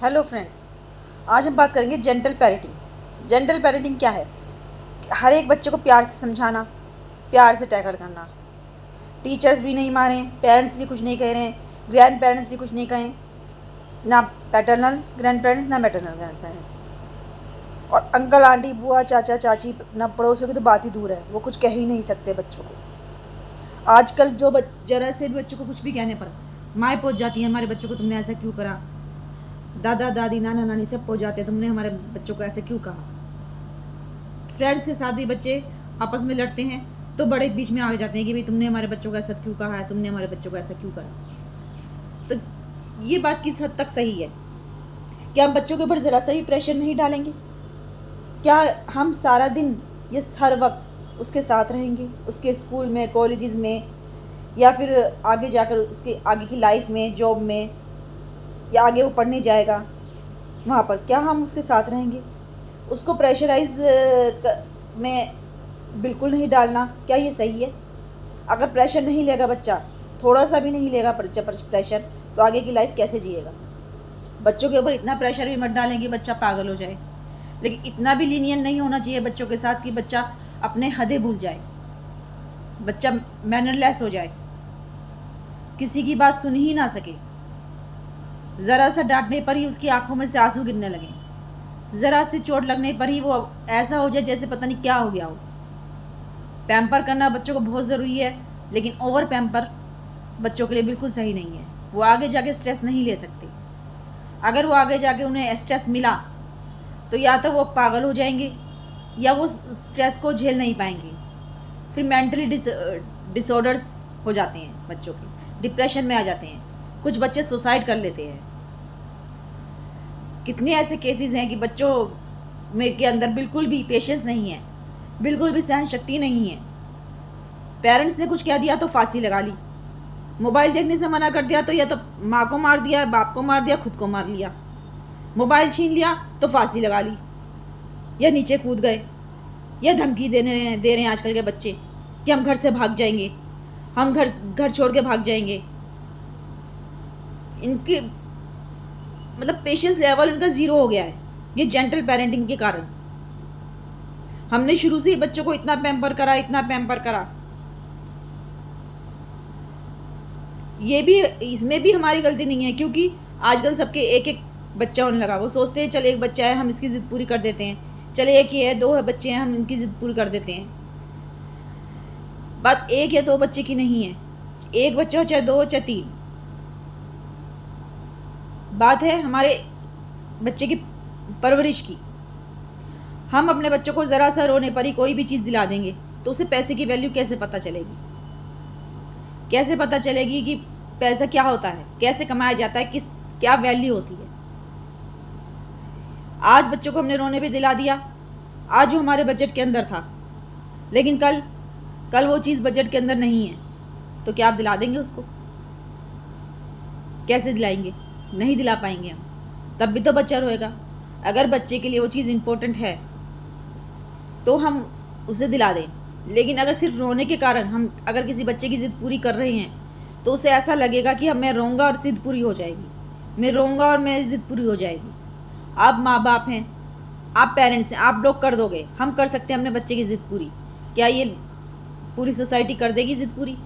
Hello friends, आज हम बात करेंगे जेंटल पेरेंटिंग। जेंटल पेरेंटिंग क्या है? हर एक बच्चे को प्यार से समझाना, प्यार से टैकल करना। टीचर्स भी नहीं मारें, पेरेंट्स भी कुछ नहीं कह रहे हैं, ग्रैंड पेरेंट्स भी कुछ नहीं कहें, ना पैटर्नल ग्रैंड पेरेंट्स ना मैटरनल ग्रैंड पेरेंट्स। और अंकल आंटी बुआ चाचा चाची ना पड़ोसियों की तो बात ही दूर है, वो कुछ कह ही नहीं सकते बच्चों को। आजकल जो जरा से भी बच्चों को कुछ भी कहने पर माएँ पहुँच जाती हैं, हमारे बच्चों को तुमने ऐसा क्यों करा। दादा दादी नाना नानी सब पहुँच जाते हैं, तुमने हमारे बच्चों को ऐसे क्यों कहा। फ्रेंड्स के साथ भी बच्चे आपस में लड़ते हैं तो बड़े बीच में आ जाते हैं कि भाई तुमने हमारे बच्चों को ऐसा क्यों कहा है, तुमने हमारे बच्चों को ऐसा क्यों करा। तो ये बात किस हद तक सही है? क्या हम बच्चों के ऊपर ज़रा सा भी प्रेशर नहीं डालेंगे? क्या हम सारा दिन ये हर वक्त उसके साथ रहेंगे, उसके स्कूल में, कॉलेजेस में, या फिर आगे जाकर उसके आगे की लाइफ में, जॉब में, या आगे वो पढ़ने जाएगा वहाँ पर क्या हम उसके साथ रहेंगे? उसको प्रेशराइज में बिल्कुल नहीं डालना, क्या ये सही है? अगर प्रेशर नहीं लेगा बच्चा, थोड़ा सा भी नहीं लेगा प्रेशर, तो आगे की लाइफ कैसे जिएगा? बच्चों के ऊपर इतना प्रेशर भी मत डालें कि बच्चा पागल हो जाए, लेकिन इतना भी लीनियन नहीं होना चाहिए बच्चों के साथ कि बच्चा अपने हदें भूल जाए, बच्चा मैनरलेस हो जाए, किसी की बात सुन ही ना सके। ज़रा सा डांटने पर ही उसकी आंखों में से आंसू गिरने लगे, ज़रा सी चोट लगने पर ही वो ऐसा हो जाए जैसे पता नहीं क्या हो गया हो। पैम्पर करना बच्चों को बहुत ज़रूरी है, लेकिन ओवर पैम्पर बच्चों के लिए बिल्कुल सही नहीं है। वो आगे जाके स्ट्रेस नहीं ले सकते। अगर वो आगे जाके उन्हें स्ट्रेस मिला तो या तो वो पागल हो जाएंगे या वो स्ट्रेस को झेल नहीं पाएंगे, फिर मेंटली डिसऑर्डर्स हो जाते हैं बच्चों के, डिप्रेशन में आ जाते हैं, कुछ बच्चे सुसाइड कर लेते हैं। कितने ऐसे केसेस हैं कि बच्चों में के अंदर बिल्कुल भी पेशेंस नहीं है, बिल्कुल भी सहन शक्ति नहीं है। पेरेंट्स ने कुछ कह दिया तो फांसी लगा ली, मोबाइल देखने से मना कर दिया तो या तो माँ को मार दिया, बाप को मार दिया, खुद को मार लिया। मोबाइल छीन लिया तो फांसी लगा ली, या नीचे कूद गए, या धमकी दे रहे हैं आजकल के बच्चे कि हम घर से भाग जाएंगे, हम घर छोड़ के भाग जाएंगे। इनकी मतलब पेशेंस लेवल इनका ज़ीरो हो गया है, ये जेंटल पेरेंटिंग के कारण। हमने शुरू से ही बच्चों को इतना पैम्पर करा, इतना पैम्पर करा। ये भी, इसमें भी हमारी गलती नहीं है, क्योंकि आजकल सबके एक एक बच्चा होने लगा। वो सोचते हैं चल एक बच्चा है हम इसकी ज़िद पूरी कर देते हैं, चल एक ही है, दो बच्चे हैं हम इनकी ज़िद पूरी कर देते हैं। बात एक या दो बच्चे की नहीं है, एक बच्चा हो चाहे दो हो चाहे तीन, बात है हमारे बच्चे की परवरिश की। हम अपने बच्चों को ज़रा सा रोने पर ही कोई भी चीज़ दिला देंगे तो उसे पैसे की वैल्यू कैसे पता चलेगी? कैसे पता चलेगी कि पैसा क्या होता है, कैसे कमाया जाता है, क्या वैल्यू होती है? आज बच्चों को हमने रोने पे दिला दिया, आज वो हमारे बजट के अंदर था, लेकिन कल वो चीज़ बजट के अंदर नहीं है, तो क्या आप दिला देंगे उसको? कैसे दिलाएंगे? नहीं दिला पाएंगे हम, तब भी तो बच्चा रोएगा। अगर बच्चे के लिए वो चीज़ इम्पोर्टेंट है तो हम उसे दिला दें, लेकिन अगर सिर्फ रोने के कारण हम अगर किसी बच्चे की ज़िद पूरी कर रहे हैं तो उसे ऐसा लगेगा कि मैं रोऊंगा और ज़िद पूरी हो जाएगी, मैं रोऊंगा और मेरी ज़िद पूरी हो जाएगी। आप माँ बाप हैं, आप पेरेंट्स हैं, आप लोग कर दोगे, हम कर सकते हैं अपने बच्चे की ज़िद पूरी। क्या ये पूरी सोसाइटी कर देगी ज़िद पूरी?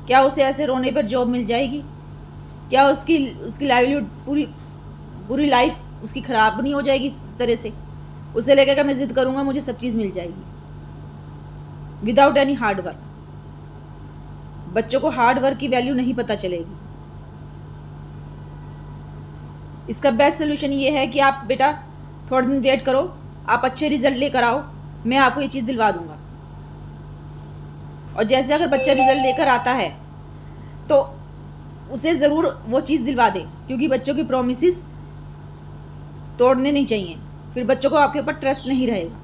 क्या उसे ऐसे रोने पर जॉब मिल जाएगी? क्या उसकी लाइवलीहुड पूरी लाइफ उसकी ख़राब नहीं हो जाएगी इस तरह से? उसे लगेगा मैं ज़िद करूँगा मुझे सब चीज़ मिल जाएगी विदाउट एनी हार्ड वर्क। बच्चों को हार्ड वर्क की वैल्यू नहीं पता चलेगी। इसका बेस्ट सोल्यूशन ये है कि आप बेटा थोड़ा दिन वेट करो, आप अच्छे रिजल्ट लेकर आओ, मैं आपको ये चीज़ दिलवा दूँगा। और जैसे अगर बच्चा रिजल्ट लेकर आता है तो उसे ज़रूर वो चीज़ दिलवा दें, क्योंकि बच्चों की प्रॉमिसेस तोड़ने नहीं चाहिए, फिर बच्चों को आपके ऊपर ट्रस्ट नहीं रहेगा।